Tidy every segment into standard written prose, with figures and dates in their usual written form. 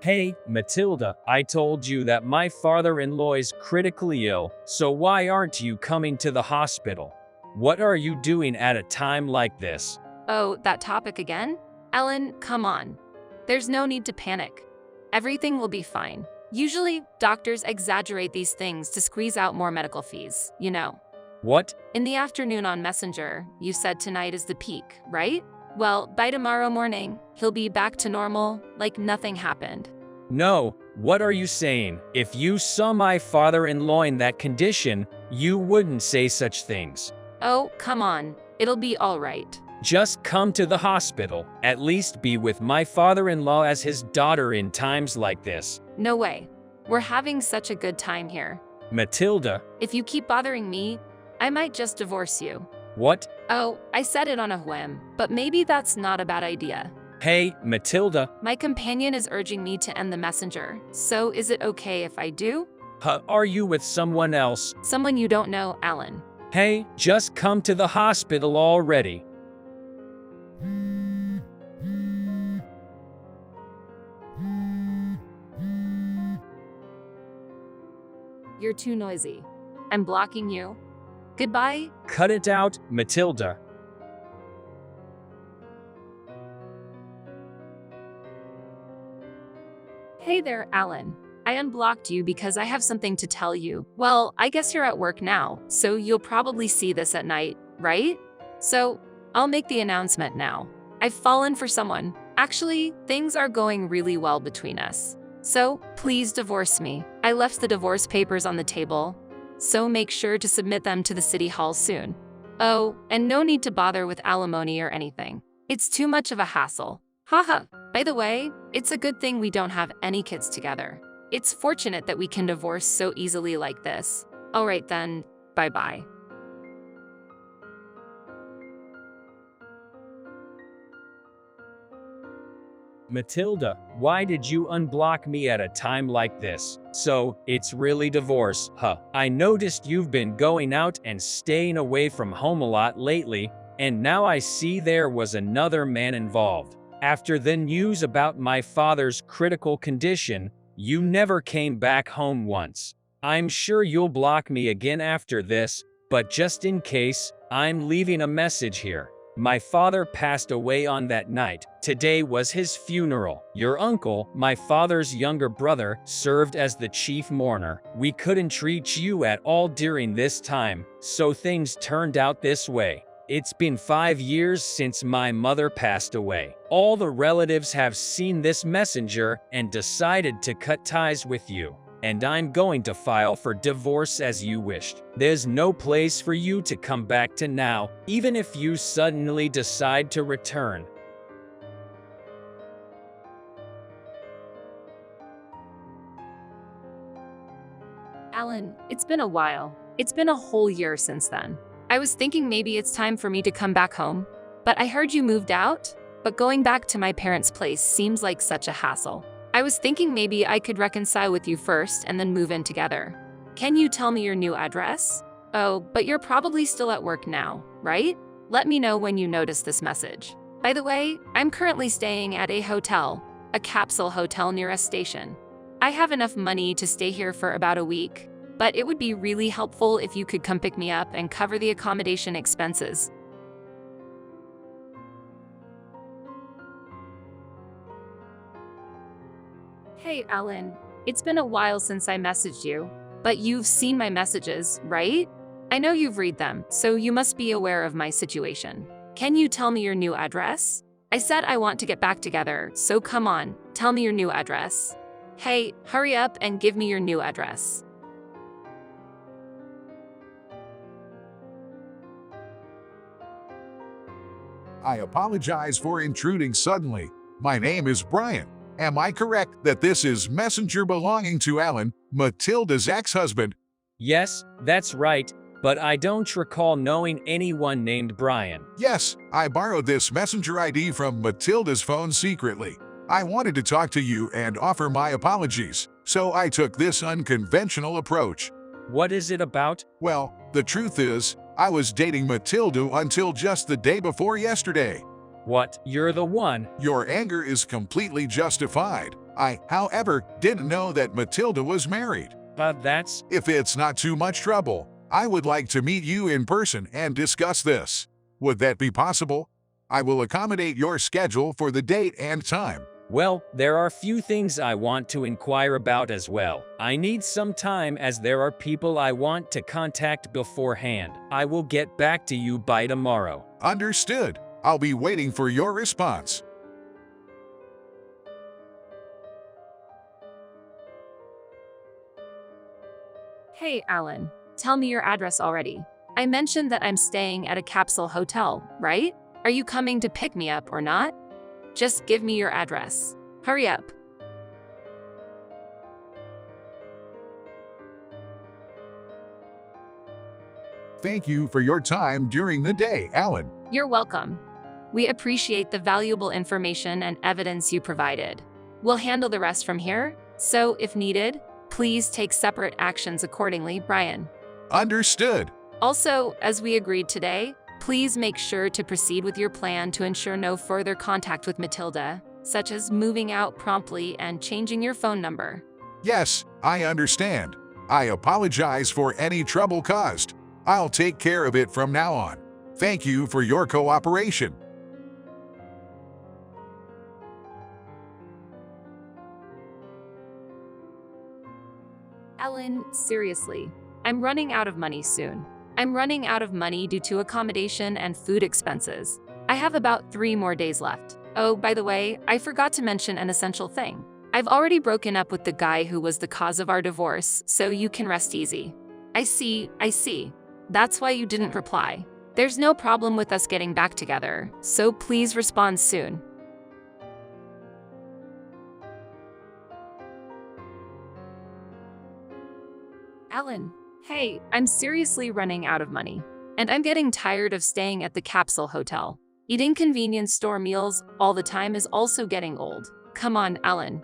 Hey, Matilda, I told you that my father-in-law is critically ill, so why aren't you coming to the hospital? What are you doing at a time like this? Oh, that topic again? Ellen, come on. There's no need to panic. Everything will be fine. Usually, doctors exaggerate these things to squeeze out more medical fees, you know. What? In the afternoon on Messenger, you said tonight is the peak, right? Well, by tomorrow morning, he'll be back to normal, like nothing happened. No, what are you saying? If you saw my father-in-law in that condition, you wouldn't say such things. Oh, come on. It'll be all right. Just come to the hospital, at least be with my father-in-law as his daughter in times like this. No way. We're having such a good time here. Matilda. If you keep bothering me, I might just divorce you. What? Oh, I said it on a whim, but maybe that's not a bad idea. Hey, Matilda. My companion is urging me to end the messenger, so is it okay if I do? Are you with someone else? Someone you don't know, Alan. Hey, just come to the hospital already. You're too noisy. I'm blocking you. Goodbye. Cut it out, Matilda. Hey there, Alan. I unblocked you because I have something to tell you. Well, I guess you're at work now, so you'll probably see this at night, right? So, I'll make the announcement now. I've fallen for someone. Actually, things are going really well between us. So, please divorce me. I left the divorce papers on the table, so make sure to submit them to the city hall soon. Oh, and no need to bother with alimony or anything. It's too much of a hassle. Haha. By the way, it's a good thing we don't have any kids together. It's fortunate that we can divorce so easily like this. All right then, bye-bye. Matilda, why did you unblock me at a time like this? So, it's really divorce, huh? I noticed you've been going out and staying away from home a lot lately, and now I see there was another man involved. After the news about my father's critical condition, you never came back home once. I'm sure you'll block me again after this, but just in case, I'm leaving a message here. My father passed away on that night. Today was his funeral. Your uncle, my father's younger brother, served as the chief mourner. We couldn't reach you at all during this time, so things turned out this way. It's been 5 years since my mother passed away. All the relatives have seen this messenger and decided to cut ties with you. And I'm going to file for divorce as you wished. There's no place for you to come back to now, even if you suddenly decide to return. Alan, it's been a while. It's been a whole year since then. I was thinking maybe it's time for me to come back home, but I heard you moved out? But going back to my parents' place seems like such a hassle. I was thinking maybe I could reconcile with you first and then move in together. Can you tell me your new address? Oh, but you're probably still at work now, right? Let me know when you notice this message. By the way, I'm currently staying at a hotel, a capsule hotel near a station. I have enough money to stay here for about a week, but it would be really helpful if you could come pick me up and cover the accommodation expenses. Hey, Alan. It's been a while since I messaged you, but you've seen my messages, right? I know you've read them, so you must be aware of my situation. Can you tell me your new address? I said I want to get back together, so come on, tell me your new address. Hey, hurry up and give me your new address. I apologize for intruding suddenly. My name is Brian. Am I correct that this is messenger belonging to Alan, Matilda's ex-husband? Yes, that's right, but I don't recall knowing anyone named Brian. Yes, I borrowed this messenger ID from Matilda's phone secretly. I wanted to talk to you and offer my apologies, so I took this unconventional approach. What is it about? Well, the truth is, I was dating Matilda until just the day before yesterday. What? You're the one? Your anger is completely justified. I, however, didn't know that Matilda was married. But that's… If it's not too much trouble, I would like to meet you in person and discuss this. Would that be possible? I will accommodate your schedule for the date and time. Well, there are few things I want to inquire about as well. I need some time as there are people I want to contact beforehand. I will get back to you by tomorrow. Understood. I'll be waiting for your response. Hey, Alan. Tell me your address already. I mentioned that I'm staying at a capsule hotel, right? Are you coming to pick me up or not? Just give me your address. Hurry up. Thank you for your time during the day, Alan. You're welcome. We appreciate the valuable information and evidence you provided. We'll handle the rest from here, so if needed, please take separate actions accordingly, Brian. Understood. Also, as we agreed today, please make sure to proceed with your plan to ensure no further contact with Matilda, such as moving out promptly and changing your phone number. Yes, I understand. I apologize for any trouble caused. I'll take care of it from now on. Thank you for your cooperation. Ellen, seriously, I'm running out of money soon. I'm running out of money due to accommodation and food expenses. I have about 3 more days left. Oh, by the way, I forgot to mention an essential thing. I've already broken up with the guy who was the cause of our divorce, so you can rest easy. I see. That's why you didn't reply. There's no problem with us getting back together, so please respond soon. Ellen. Hey, I'm seriously running out of money, and I'm getting tired of staying at the capsule hotel. Eating convenience store meals all the time is also getting old. Come on, Alan.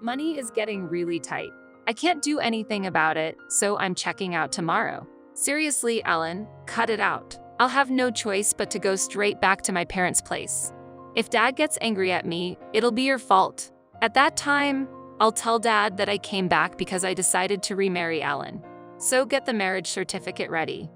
Money is getting really tight. I can't do anything about it, so I'm checking out tomorrow. Seriously, Alan, cut it out. I'll have no choice but to go straight back to my parents' place. If Dad gets angry at me, it'll be your fault. At that time, I'll tell Dad that I came back because I decided to remarry Alan. So get the marriage certificate ready.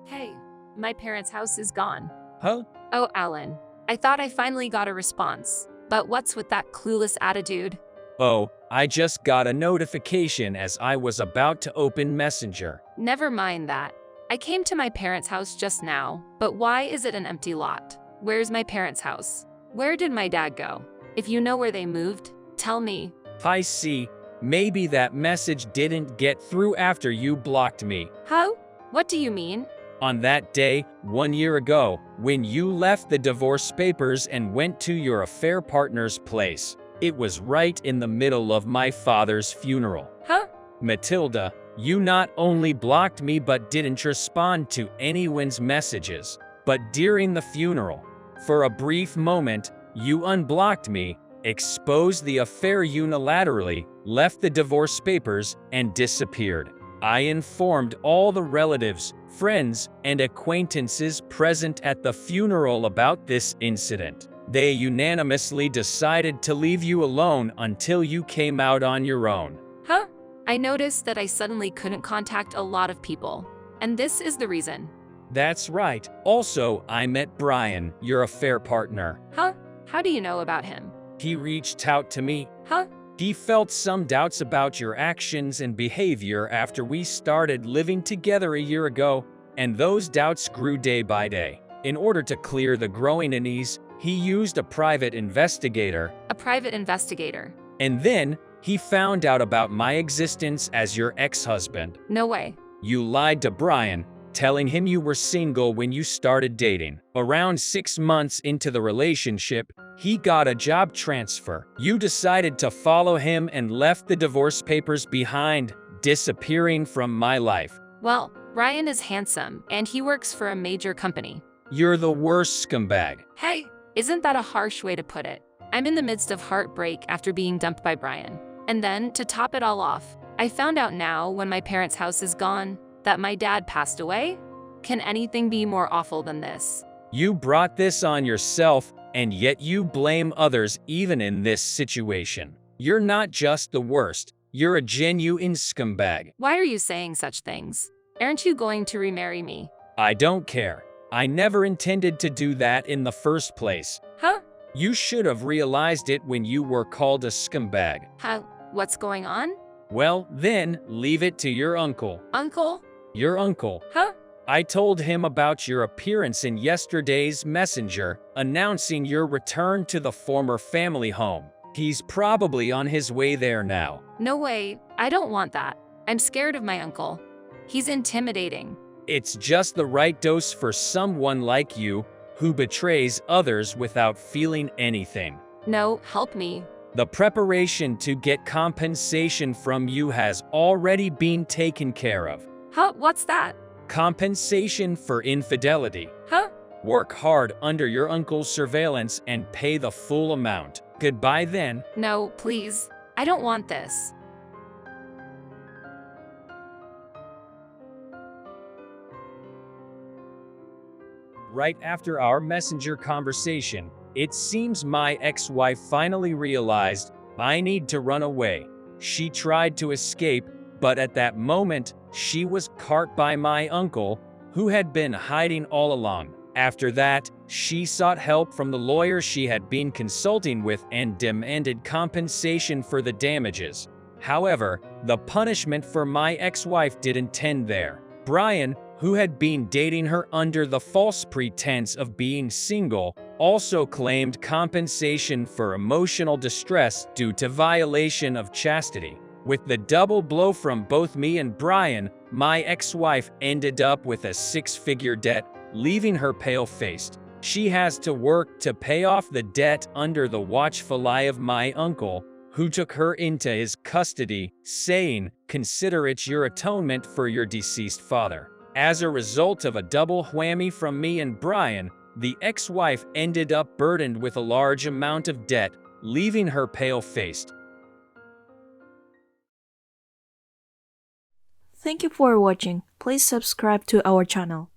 Hey, my parents' house is gone. Huh? Oh, Alan. I thought I finally got a response, but what's with that clueless attitude? Oh, I just got a notification as I was about to open Messenger. Never mind that. I came to my parents' house just now, but why is it an empty lot? Where's my parents' house? Where did my dad go? If you know where they moved, tell me. I see. Maybe that message didn't get through after you blocked me. How? What do you mean? On that day, 1 year ago, when you left the divorce papers and went to your affair partner's place. It was right in the middle of my father's funeral. Huh? Matilda, you not only blocked me but didn't respond to anyone's messages. But during the funeral, for a brief moment, you unblocked me, exposed the affair unilaterally, left the divorce papers, and disappeared. I informed all the relatives, friends, and acquaintances present at the funeral about this incident. They unanimously decided to leave you alone until you came out on your own. Huh? I noticed that I suddenly couldn't contact a lot of people, and this is the reason. That's right. Also, I met Brian, your affair partner. Huh? How do you know about him? He reached out to me. Huh? He felt some doubts about your actions and behavior after we started living together a year ago, and those doubts grew day by day. In order to clear the growing unease, he used a private investigator. A private investigator? And then, he found out about my existence as your ex-husband. No way. You lied to Brian, telling him you were single when you started dating. Around 6 months into the relationship, he got a job transfer. You decided to follow him and left the divorce papers behind, disappearing from my life. Well, Brian is handsome, and he works for a major company. You're the worst scumbag. Hey, isn't that a harsh way to put it? I'm in the midst of heartbreak after being dumped by Brian. And then, to top it all off, I found out now when my parents' house is gone that my dad passed away? Can anything be more awful than this? You brought this on yourself, and yet you blame others even in this situation. You're not just the worst, you're a genuine scumbag. Why are you saying such things? Aren't you going to remarry me? I don't care. I never intended to do that in the first place. Huh? You should have realized it when you were called a scumbag. Huh? What's going on? Well, then, leave it to your uncle. Uncle? Your uncle. Huh? I told him about your appearance in yesterday's messenger, announcing your return to the former family home. He's probably on his way there now. No way. I don't want that. I'm scared of my uncle. He's intimidating. It's just the right dose for someone like you, who betrays others without feeling anything. No, help me. The preparation to get compensation from you has already been taken care of. Huh? What's that? Compensation for infidelity. Huh? Work hard under your uncle's surveillance and pay the full amount. Goodbye then. No, please. I don't want this. Right after our messenger conversation, it seems my ex-wife finally realized I need to run away. She tried to escape, but at that moment, she was caught by my uncle, who had been hiding all along. After that, she sought help from the lawyer she had been consulting with and demanded compensation for the damages. However, the punishment for my ex-wife didn't end there. Brian, who had been dating her under the false pretense of being single, also claimed compensation for emotional distress due to violation of chastity. With the double blow from both me and Brian, my ex-wife ended up with a six-figure debt, leaving her pale-faced. She has to work to pay off the debt under the watchful eye of my uncle, who took her into his custody, saying, "Consider it your atonement for your deceased father." As a result of a double whammy from me and Brian, the ex-wife ended up burdened with a large amount of debt, leaving her pale-faced. Thank you for watching. Please subscribe to our channel.